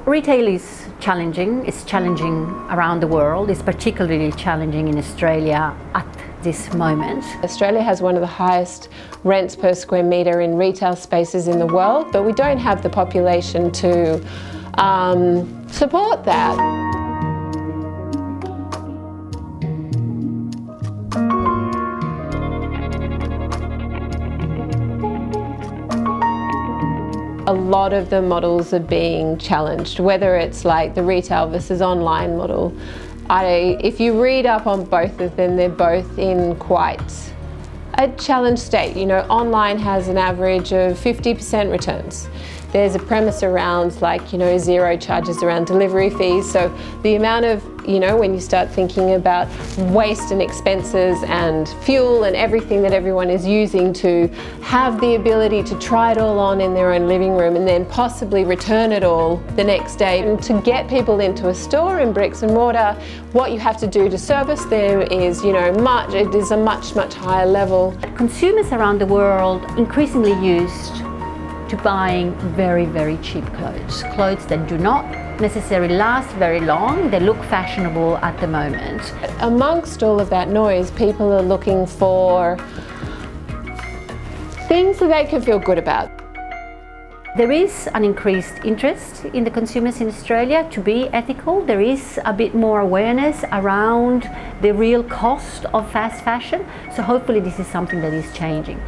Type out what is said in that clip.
Retail is challenging. It's challenging around the world. It's particularly challenging in Australia at this moment. Australia has one of the highest rents per square metre in retail spaces in the world, but we don't have the population to support that. A lot of the models are being challenged, whether it's like the retail versus online model. If you read up on both of them, they're both in quite a challenged state. You know, online has an average of 50% returns. There's a premise around like, you know, zero charges around delivery fees. So the amount of, you know, when you start thinking about waste and expenses and fuel and everything that everyone is using to have the ability to try it all on in their own living room and then possibly return it all the next day. And to get people into a store in bricks and mortar, what you have to do to service them is, you know, it is a much higher level. Consumers around the world increasingly used to buying very cheap clothes that do not necessarily last very long. They look fashionable at the moment. Amongst all of that noise, people are looking for things that they can feel good about. There is an increased interest in the consumers in Australia to be ethical. There is a bit more awareness around the real cost of fast fashion. So hopefully this is something that is changing.